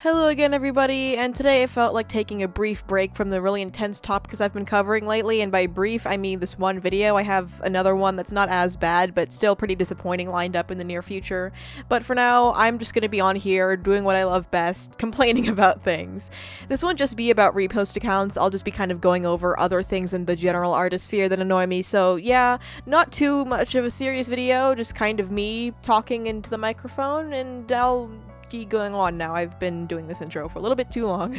Hello again everybody, and today I felt like taking a brief break from the really intense topics I've been covering lately, and by brief I mean this one video. I have another one that's not as bad, but still pretty disappointing lined up in the near future. But for now, I'm just gonna be on here, doing what I love best, complaining about things. This won't just be about repost accounts, I'll just be kind of going over other things in the general artist sphere that annoy me, so yeah, not too much of a serious video, just kind of me talking into the microphone, and I'll keep going on now. I've been doing this intro for a little bit too long.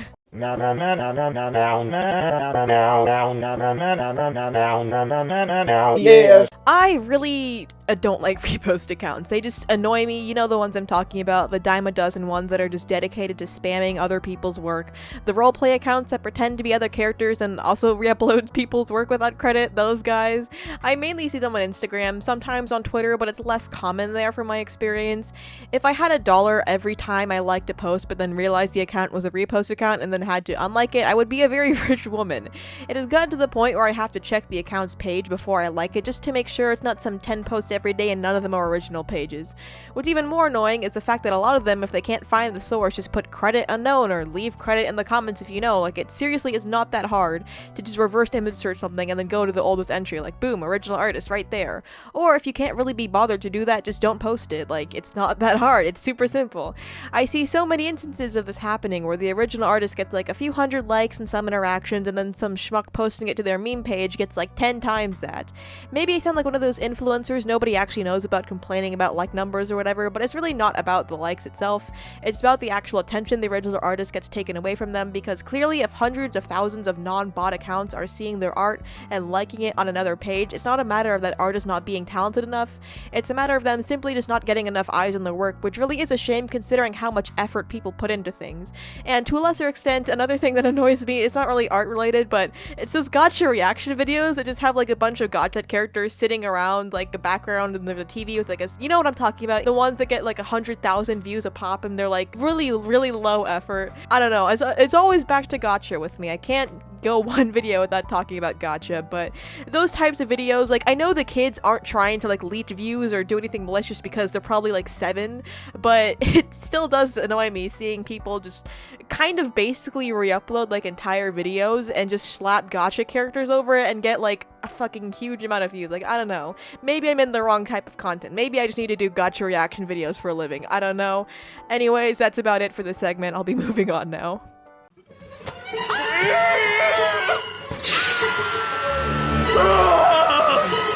Yes. I really don't like repost accounts. They just annoy me. You know the ones I'm talking about, the dime a dozen ones that are just dedicated to spamming other people's work. The roleplay accounts that pretend to be other characters and also re-upload people's work without credit, those guys. I mainly see them on Instagram, sometimes on Twitter, but it's less common there from my experience. If I had $1 every time I liked a post but then realized the account was a repost account and then had to unlike it, I would be a very rich woman. It has gotten to the point where I have to check the account's page before I like it just to make sure it's not some 10 posts every day and none of them are original pages. What's even more annoying is the fact that a lot of them, if they can't find the source, just put credit unknown or leave credit in the comments if you know. Like, it seriously is not that hard to just reverse image search something and then go to the oldest entry, like boom, original artist right there. Or if you can't really be bothered to do that, just don't post it. Like, it's not that hard, it's super simple. I see so many instances of this happening where the original artist gets like a few hundred likes and some interactions, and then some schmuck posting it to their meme page gets like 10 times that. Maybe I sound like one of those influencers nobody actually knows about complaining about like numbers or whatever, but it's really not about the likes itself. It's about the actual attention the original artist gets taken away from them, because clearly if hundreds of thousands of non-bot accounts are seeing their art and liking it on another page, it's not a matter of that artist not being talented enough, it's a matter of them simply just not getting enough eyes on their work, which really is a shame considering how much effort people put into things. And to a lesser extent, another thing that annoys me, it's not really art related, but it's those gacha reaction videos that just have like a bunch of gacha characters sitting around like a background and there's a TV with like a, you know what I'm talking about, the ones that get like 100,000 views a pop and they're like really low effort. I don't know, it's always back to gacha with me. I can't go one video without talking about gacha, but those types of videos, like, I know the kids aren't trying to like leech views or do anything malicious because they're probably like 7, but it still does annoy me seeing people just kind of basically re-upload like entire videos and just slap gacha characters over it and get like a fucking huge amount of views. Like, I don't know, maybe I'm in the wrong type of content, maybe I just need to do gacha reaction videos for a living, I don't know. Anyways, that's about it for this segment. I'll be moving on now.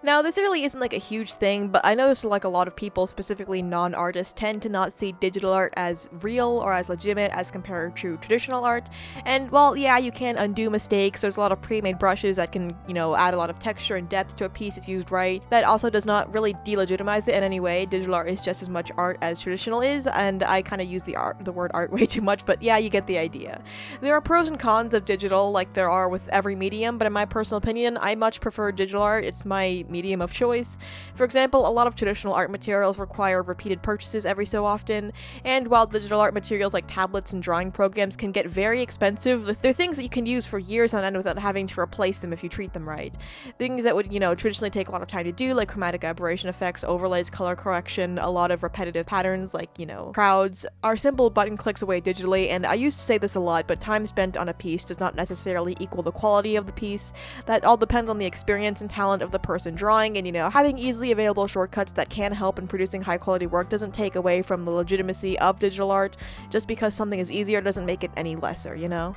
Now, this really isn't like a huge thing, but I notice like a lot of people, specifically non-artists, tend to not see digital art as real or as legitimate as compared to traditional art. And while, yeah, you can undo mistakes, there's a lot of pre-made brushes that can, you know, add a lot of texture and depth to a piece if used right. That also does not really delegitimize it in any way. Digital art is just as much art as traditional is, and I kind of use the word art way too much, but yeah, you get the idea. There are pros and cons of digital, like there are with every medium, but in my personal opinion, I much prefer digital art. It's my medium of choice. For example, a lot of traditional art materials require repeated purchases every so often, and while digital art materials like tablets and drawing programs can get very expensive, they're things that you can use for years on end without having to replace them if you treat them right. Things that would, you know, traditionally take a lot of time to do, like chromatic aberration effects, overlays, color correction, a lot of repetitive patterns like, you know, crowds, are simple button clicks away digitally. And I used to say this a lot, but time spent on a piece does not necessarily equal the quality of the piece. That all depends on the experience and talent of the person drawing, and, you know, having easily available shortcuts that can help in producing high quality work doesn't take away from the legitimacy of digital art. Just because something is easier doesn't make it any lesser, you know?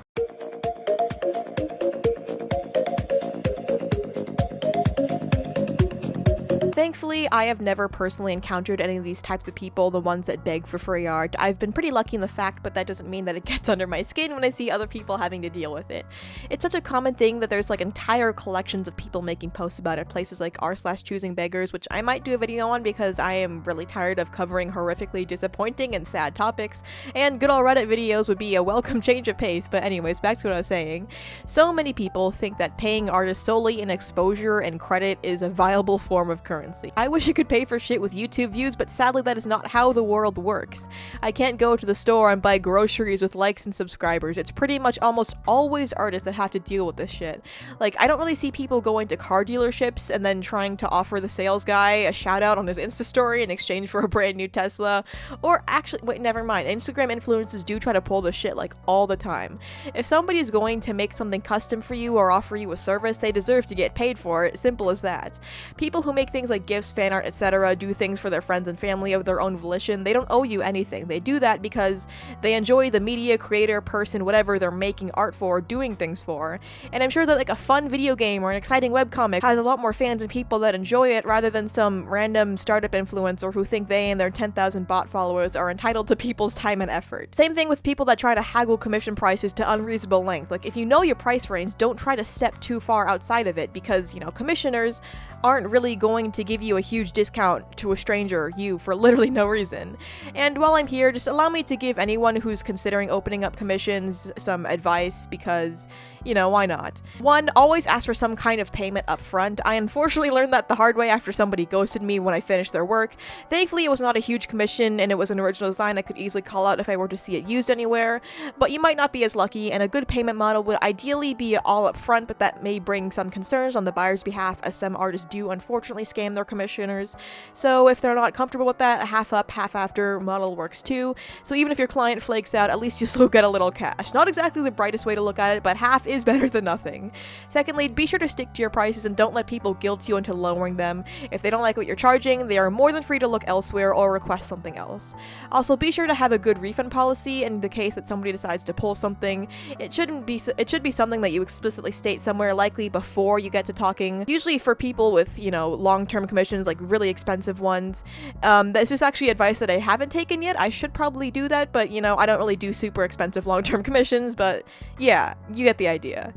Thankfully, I have never personally encountered any of these types of people, the ones that beg for free art. I've been pretty lucky in the fact, but that doesn't mean that it gets under my skin when I see other people having to deal with it. It's such a common thing that there's like entire collections of people making posts about it, places like r/choosingbeggars, which I might do a video on because I am really tired of covering horrifically disappointing and sad topics, and good old Reddit videos would be a welcome change of pace. But anyways, back to what I was saying. So many people think that paying artists solely in exposure and credit is a viable form of currency. currency. I wish I could pay for shit with YouTube views, but sadly that is not how the world works. I can't go to the store and buy groceries with likes and subscribers. It's pretty much almost always artists that have to deal with this shit. Like, I don't really see people going to car dealerships and then trying to offer the sales guy a shout out on his Insta story in exchange for a brand new Tesla. Or actually, wait, never mind. Instagram influencers do try to pull this shit like all the time. If somebody is going to make something custom for you or offer you a service, they deserve to get paid for it. Simple as that. People who make things like gifts, fan art, etc. do things for their friends and family of their own volition. They don't owe you anything. They do that because they enjoy the media, creator, person, whatever they're making art for, doing things for. And I'm sure that like a fun video game or an exciting webcomic has a lot more fans and people that enjoy it rather than some random startup influencer who think they and their 10,000 bot followers are entitled to people's time and effort. Same thing with people that try to haggle commission prices to unreasonable length. Like, if you know your price range, don't try to step too far outside of it because, you know, commissioners aren't really going to give you a huge discount to a stranger, you, for literally no reason. And while I'm here, just allow me to give anyone who's considering opening up commissions some advice because, you know, why not? 1, always ask for some kind of payment up front. I unfortunately learned that the hard way after somebody ghosted me when I finished their work. Thankfully, it was not a huge commission and it was an original design I could easily call out if I were to see it used anywhere, but you might not be as lucky, and a good payment model would ideally be all up front, but that may bring some concerns on the buyer's behalf, as some artists do unfortunately scam their commissioners. So if they're not comfortable with that, a half up, half after model works too. So even if your client flakes out, at least you still get a little cash. Not exactly the brightest way to look at it, but half is better than nothing. Secondly, be sure to stick to your prices and don't let people guilt you into lowering them. If they don't like what you're charging, they are more than free to look elsewhere or request something else. Also, be sure to have a good refund policy in the case that somebody decides to pull something. It should be something that you explicitly state somewhere, likely before you get to talking. Usually for people with, you know, long-term commissions, like really expensive ones. This is actually advice that I haven't taken yet. I should probably do that, but you know, I don't really do super expensive long-term commissions, but yeah, you get the idea.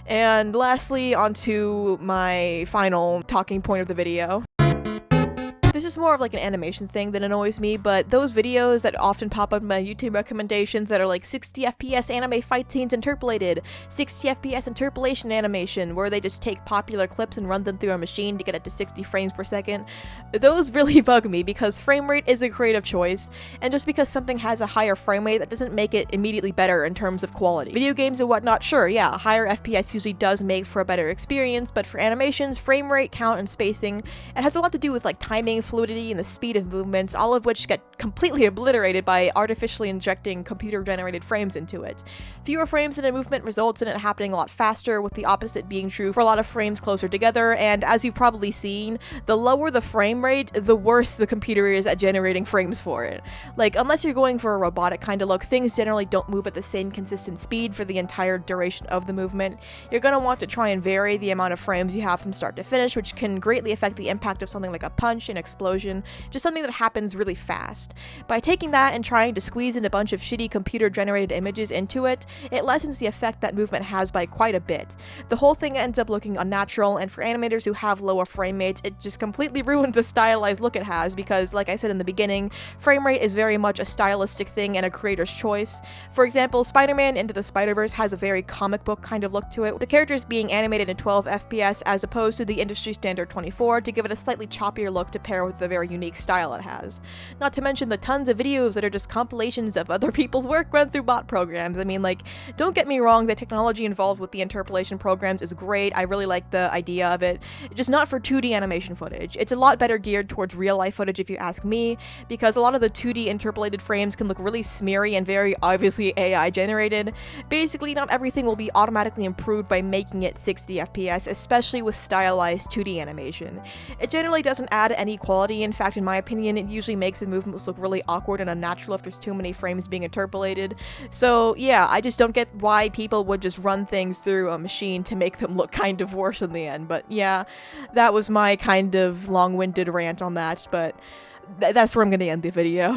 And lastly, onto my final talking point of the video. This is more of like an animation thing that annoys me, but those videos that often pop up in my YouTube recommendations that are like 60 FPS anime fight scenes interpolated, 60 FPS interpolation animation, where they just take popular clips and run them through a machine to get it to 60 frames per second, those really bug me because frame rate is a creative choice, and just because something has a higher frame rate, that doesn't make it immediately better in terms of quality. Video games and whatnot, sure, yeah, higher FPS usually does make for a better experience, but for animations, frame rate, count, and spacing, it has a lot to do with like timing, fluidity, and the speed of movements, all of which get completely obliterated by artificially injecting computer-generated frames into it. Fewer frames in a movement results in it happening a lot faster, with the opposite being true for a lot of frames closer together, and as you've probably seen, the lower the frame rate, the worse the computer is at generating frames for it. Like, unless you're going for a robotic kind of look, things generally don't move at the same consistent speed for the entire duration of the movement. You're going to want to try and vary the amount of frames you have from start to finish, which can greatly affect the impact of something like a punch, an explosion, just something that happens really fast. By taking that and trying to squeeze in a bunch of shitty computer-generated images into it, it lessens the effect that movement has by quite a bit. The whole thing ends up looking unnatural, and for animators who have lower frame rates, it just completely ruins the stylized look it has because, like I said in the beginning, frame rate is very much a stylistic thing and a creator's choice. For example, Spider-Man Into the Spider-Verse has a very comic book kind of look to it, with the characters being animated in 12 FPS as opposed to the industry standard 24 to give it a slightly choppier look to pair with the very unique style it has. Not to mention the tons of videos that are just compilations of other people's work run through bot programs. I mean, like, don't get me wrong, the technology involved with the interpolation programs is great. I really like the idea of it, just not for 2D animation footage. It's a lot better geared towards real life footage if you ask me, because a lot of the 2D interpolated frames can look really smeary and very obviously AI generated. Basically, not everything will be automatically improved by making it 60 FPS, especially with stylized 2D animation. It generally doesn't add any quality. In fact, in my opinion, it usually makes the movements look really awkward and unnatural if there's too many frames being interpolated. So yeah, I just don't get why people would just run things through a machine to make them look kind of worse in the end. But yeah, that was my kind of long-winded rant on that, but that's where I'm gonna end the video.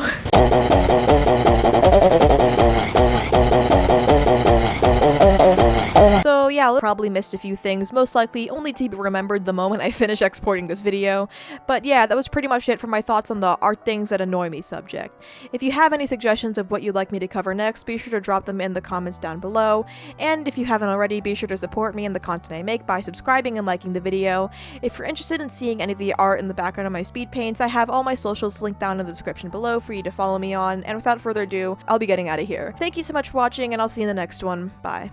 So yeah, yeah, I probably missed a few things, most likely only to be remembered the moment I finish exporting this video. But yeah, that was pretty much it for my thoughts on the art things that annoy me subject. If you have any suggestions of what you'd like me to cover next, be sure to drop them in the comments down below. And if you haven't already, be sure to support me and the content I make by subscribing and liking the video. If you're interested in seeing any of the art in the background of my speed paints, I have all my socials linked down in the description below for you to follow me on, and without further ado, I'll be getting out of here. Thank you so much for watching, and I'll see you in the next one. Bye.